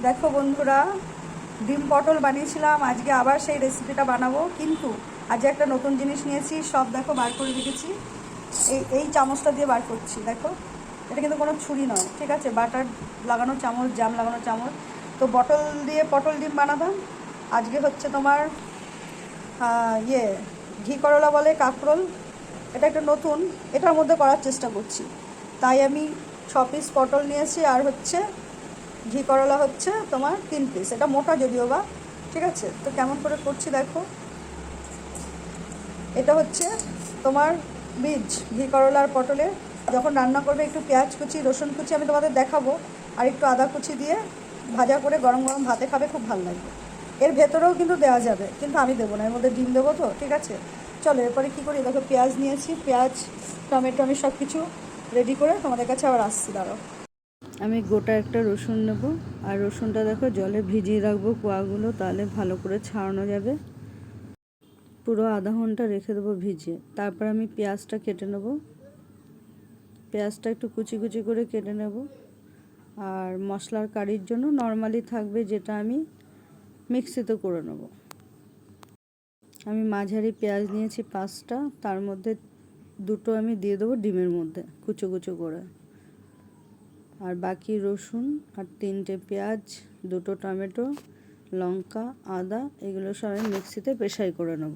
দেখো বন্ধুরা, ডিম পটল বানিয়েছিলাম, আজকে আবার সেই রেসিপিটা বানাবো। কিন্তু আজ একটা নতুন জিনিস নিয়েছি, সব দেখো বার করে রেখেছি। এই চামচটা দিয়ে বার করছি। দেখো, এটা কিন্তু কোনো ছুরি নয়, ঠিক আছে? বাটার লাগানো চামচ, জাম লাগানো চামচ। তো বটল দিয়ে পটল ডিম বানাতাম। আজকে হচ্ছে তোমার ঘি করলা বলে, কাঁকরোল। এটা একটা নতুন, এটার মধ্যে করার চেষ্টা করছি। তাই আমি 6 পিস পটল নিয়েছি, আর হচ্ছে ঘি করলা হচ্ছে তোমার 3 পিস। এটা মোটা যদিও বা, ঠিক আছে? তো কেমন করে করছি দেখো। এটা হচ্ছে তোমার বীজ, ঘি করলা আর পটলের। যখন রান্না করবে একটু পেঁয়াজ কুচি, রসুন কুচি আমি তোমাদের দেখাবো, আর একটু আদা কুচি দিয়ে ভাজা করে গরম গরম ভাতে খাবে, খুব ভালো লাগবে। এর ভেতরেও কিন্তু দেওয়া যাবে, কিন্তু আমি দেবো না, এর মধ্যে ডিম দেবো তো, ঠিক আছে? চলো এরপরে কী করি দেখো। পেঁয়াজ নিয়েছি, পেঁয়াজ টমেটো আমি সব কিছু রেডি করে তোমাদের কাছে আবার আসছি, দাঁড়াও। আমি গোটা একটা রসুন নেব, আর রসুনটা দেখো জলে ভিজিয়ে রাখবো কোয়াগুলো, তাহলে ভালো করে ছাড়ানো যাবে। পুরো আধা ঘন্টা রেখে দেবো ভিজিয়ে। তারপর আমি পেঁয়াজটা কেটে নেব, পেঁয়াজটা একটু কুচি কুচি করে কেটে নেব। আর মশলার কারির জন্য নর্মালি থাকবে, যেটা আমি মিক্সিতে করে নেব। আমি মাঝারি পেঁয়াজ নিয়েছি 5টা, তার মধ্যে 2টো আমি দিয়ে দেবো ডিমের মধ্যে কুচো কুচো করে। আর বাকি রসুন আর 3টে পেঁয়াজ, 2টো টমেটো, লঙ্কা, আদা, এগুলো সব আমি মিক্সিতে পেশাই করে নেব।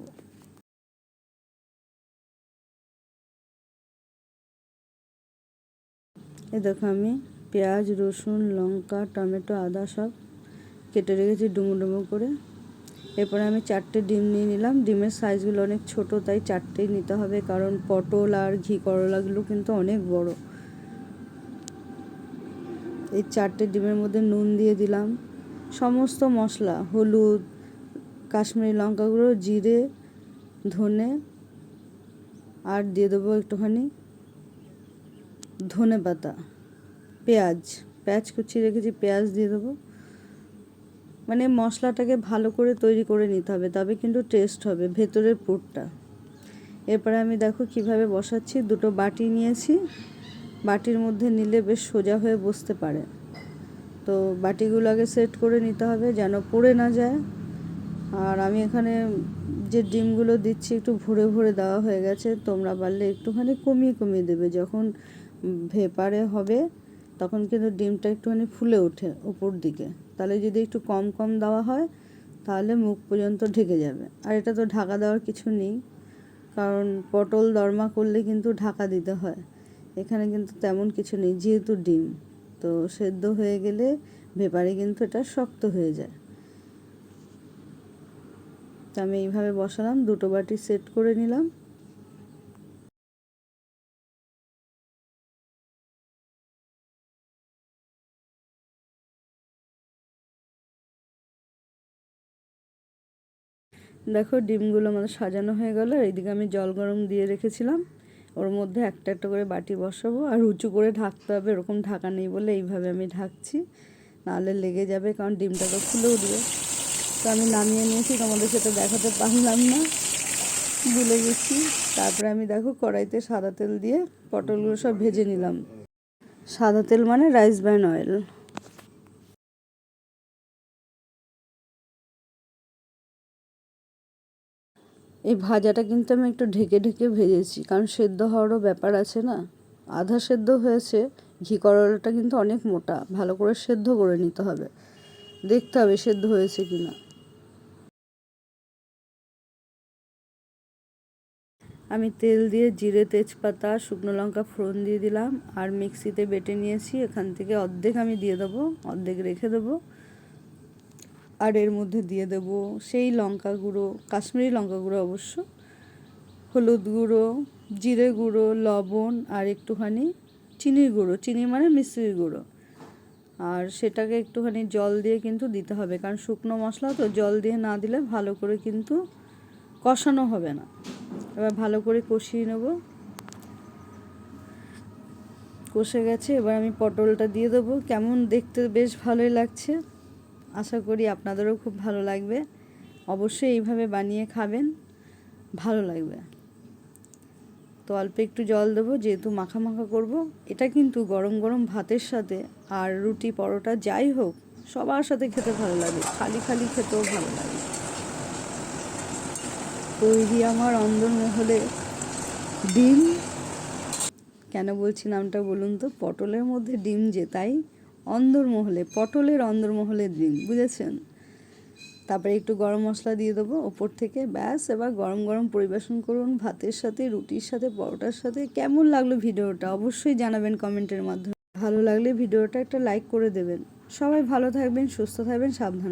এই দেখো, আমি পেঁয়াজ, রসুন, লঙ্কা, টমেটো, আদা সব কেটে রেখেছি ডুমো ডুমো করে। এরপরে আমি 4টে ডিম নিয়ে নিলাম। ডিমের সাইজগুলো অনেক ছোট, তাই 4টেই নিতে হবে, কারণ পটল আর ঘি করলাগুলো কিন্তু অনেক বড়। এই 4টে ডিমের মধ্যে নুন দিয়ে দিলাম, সমস্ত মশলা, হলুদ, কাশ্মীরি লঙ্কা গুঁড়ো, জিরে, ধনে, আর দিয়ে দেবো একটুখানি ধনে পাতা, পেঁয়াজ কুচি রেখেছি, পেঁয়াজ দিয়ে দেবো। মানে মশলাটাকে ভালো করে তৈরি করে নিতে হবে, তবে কিন্তু টেস্ট হবে ভেতরের পুরটা। এরপরে আমি দেখো কিভাবে বসাচ্ছি। 2টো বাটি নিয়েছি, বাটির মধ্যে নিলে বেশ সোজা হয়ে বসতে পারে। তো বাটিগুলো আগে সেট করে নিতে হবে যেন পড়ে না যায়। আর আমি এখানে যে ডিমগুলো দিচ্ছি একটু ভরে ভরে দেওয়া হয়ে গেছে, তোমরা পারলে একটুখানি কমিয়ে কমিয়ে দেবে। যখন ভেপারে হবে তখন কিন্তু ডিমটা একটুখানি ফুলে ওঠে উপর দিকে, তাহলে যদি একটু কম কম দেওয়া হয় তাহলে মুখ পর্যন্ত ঢেকে যাবে। আর এটা তো ঢাকা দেওয়ার কিছু নেই, কারণ পটল দরমা করলে কিন্তু ঢাকা দিতে হয়। এখানে কিন্তু তেমন কিছু নেই, যেহেতু ডিম তো সেদ্ধ হয়ে গেলে ভেপারে কিন্তু এটা শক্ত হয়ে যায়। তো আমি এইভাবে বসালাম, 2টো বাটি সেট করে নিলাম। দেখো ডিমগুলো আমাদের সাজানো হয়ে গেল। এইদিকে আমি জল গরম দিয়ে রেখেছিলাম, ওর মধ্যে একটা একটা করে বাটি বসাবো। আর উঁচু করে ঢাকতে হবে, এরকম ঢাকা নেই বলে এইভাবে আমি ঢাকছি, নাহলে লেগে যাবে, কারণ ডিমটা তো খুলে উঠবে। তো আমি নামিয়ে নিয়েছি, তোমাদের সাথে দেখাতে পারলাম না, ভুলে গেছি। তারপরে আমি দেখো কড়াইতে সাদা তেল দিয়ে পটলগুলো সব ভেজে নিলাম। সাদা তেল মানে রাইস ব্র্যান অয়েল। এই ভাজাটা কিন্তু আমি একটু ঢেকে ঢেকে ভেজেছি, কারণ সেদ্ধ হওয়ারও ব্যাপার আছে না। আধা সেদ্ধ হয়েছে। ঘি করলাটা কিন্তু অনেক মোটা, ভালো করে সেদ্ধ করে নিতে হবে, দেখতে হবে সেদ্ধ হয়েছে কিনা। আমি তেল দিয়ে জিরে, তেজপাতা, শুকনো লঙ্কা ফোড়ন দিয়ে দিলাম, আর মিক্সিতে বেটে নিয়েছি, এখান থেকে অর্ধেক আমি দিয়ে দেবো, অর্ধেক রেখে দেবো। আর এর মধ্যে দিয়ে দেব সেই লঙ্কা গুঁড়ো, কাশ্মীরি লঙ্কা গুঁড়ো অবশ্য, হলুদ গুঁড়ো, জিরে গুঁড়ো, লবণ, আর একটুখানি চিনির গুঁড়ো, চিনি মানে মিষ্টির গুঁড়ো। আর সেটাকে একটুখানি জল দিয়ে কিন্তু দিতে হবে, কারণ শুকনো মশলা তো জল দিয়ে না দিলে ভালো করে কিন্তু কষানো হবে না। এবার ভালো করে কষিয়ে নেব। কষে গেছে, এবার আমি পটলটা দিয়ে দেবো। কেমন দেখতে বেশ ভালোই লাগছে, আশা করি আপনাদেরও খুব ভালো লাগবে। অবশ্যই এইভাবে বানিয়ে খাবেন, ভালো লাগবে। তো অল্প একটু জল দেবো, যেহেতু মাখা মাখা করব। এটা কিন্তু গরম গরম ভাতের সাথে আর রুটি পরোটা যাই হোক সবার সাথে খেতে ভালো লাগে, খালি খালি খেতেও ভালো লাগে। তৈরি আমার অন্দরমহলে ডিম। কেন বলছি নামটা বলুন তো, পটলের মধ্যে ডিম যে, তাই অন্দরমহলে, পটলের অন্দরমহলে ডিম, বুঝেছেন? তারপরে একটু গরম মশলা দিয়ে দেবো ওপর থেকে, ব্যাস। এবার গরম গরম পরিবেশন করুন, ভাতের সাথে, রুটির সাথে, পরোটার সাথে। কেমন লাগলো ভিডিওটা অবশ্যই জানাবেন কমেন্টের মাধ্যমে। ভালো লাগলে ভিডিওটা একটা লাইক করে দেবেন। সবাই ভালো থাকবেন, সুস্থ থাকবেন, সাবধানে।